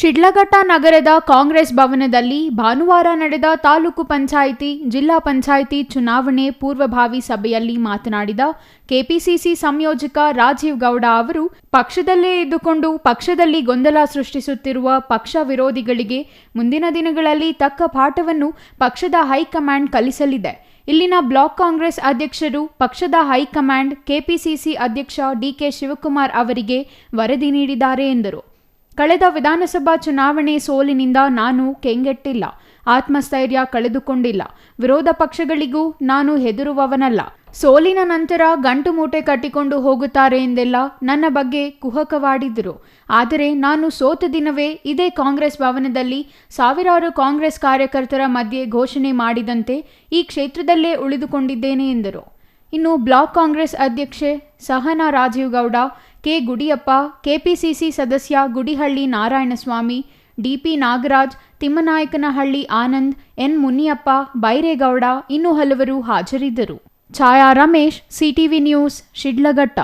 ಶಿಡ್ಲಘಟ್ಟ ನಗರದ ಕಾಂಗ್ರೆಸ್ ಭವನದಲ್ಲಿ ಭಾನುವಾರ ನಡೆದ ತಾಲೂಕು ಪಂಚಾಯಿತಿ, ಜಿಲ್ಲಾ ಪಂಚಾಯಿತಿ ಚುನಾವಣೆ ಪೂರ್ವಭಾವಿ ಸಭೆಯಲ್ಲಿ ಮಾತನಾಡಿದ ಕೆಪಿಸಿಸಿ ಸಂಯೋಜಕ ರಾಜೀವ್ ಗೌಡ ಅವರು, ಪಕ್ಷದಲ್ಲೇ ಇದ್ದುಕೊಂಡು ಪಕ್ಷದಲ್ಲಿ ಗೊಂದಲ ಸೃಷ್ಟಿಸುತ್ತಿರುವ ಪಕ್ಷ ವಿರೋಧಿಗಳಿಗೆ ಮುಂದಿನ ದಿನಗಳಲ್ಲಿ ತಕ್ಕ ಪಾಠವನ್ನು ಪಕ್ಷದ ಹೈಕಮಾಂಡ್ ಕಲಿಸಲಿದೆ. ಇಲ್ಲಿನ ಬ್ಲಾಕ್ ಕಾಂಗ್ರೆಸ್ ಅಧ್ಯಕ್ಷರು ಪಕ್ಷದ ಹೈಕಮಾಂಡ್ ಕೆಪಿಸಿಸಿ ಅಧ್ಯಕ್ಷ ಡಿಕೆ ಶಿವಕುಮಾರ್ ಅವರಿಗೆ ವರದಿ ನೀಡಿದ್ದಾರೆ ಎಂದರು. ಕಳೆದ ವಿಧಾನಸಭಾ ಚುನಾವಣೆ ಸೋಲಿನಿಂದ ನಾನು ಕೆಂಗೆಟ್ಟಿಲ್ಲ, ಆತ್ಮಸ್ಥೈರ್ಯ ಕಳೆದುಕೊಂಡಿಲ್ಲ. ವಿರೋಧ ಪಕ್ಷಗಳಿಗೂ ನಾನು ಹೆದರುವವನಲ್ಲ. ಸೋಲಿನ ನಂತರ ಗಂಟು ಮೂಟೆ ಕಟ್ಟಿಕೊಂಡು ಹೋಗುತ್ತಾರೆ ಎಂದೆಲ್ಲ ನನ್ನ ಬಗ್ಗೆ ಕುಹಕವಾಡಿದರು. ಆದರೆ ನಾನು ಸೋತ ದಿನವೇ ಇದೇ ಕಾಂಗ್ರೆಸ್ ಭವನದಲ್ಲಿ ಸಾವಿರಾರು ಕಾಂಗ್ರೆಸ್ ಕಾರ್ಯಕರ್ತರ ಮಧ್ಯೆ ಘೋಷಣೆ ಮಾಡಿದಂತೆ ಈ ಕ್ಷೇತ್ರದಲ್ಲೇ ಉಳಿದುಕೊಂಡಿದ್ದೇನೆ ಎಂದರು. ಇನ್ನು ಬ್ಲಾಕ್ ಕಾಂಗ್ರೆಸ್ ಅಧ್ಯಕ್ಷೆ ಸಹನಾ ರಾಜೀವ್ ಗೌಡ, ಕೆ ಗುಡಿಯಪ್ಪ, ಕೆಪಿಸಿಸಿ ಸದಸ್ಯ ಗುಡಿಹಳ್ಳಿ ನಾರಾಯಣಸ್ವಾಮಿ, ಡಿಪಿ ನಾಗರಾಜ್, ತಿಮ್ಮನಾಯಕನಹಳ್ಳಿ ಆನಂದ್, ಎನ್ ಮುನಿಯಪ್ಪ, ಬೈರೇಗೌಡ ಇನ್ನೂ ಹಲವರು ಹಾಜರಿದ್ದರು. ಛಾಯಾ ರಮೇಶ್, ಸಿಟಿವಿ ನ್ಯೂಸ್, ಶಿಡ್ಲಘಟ್ಟ.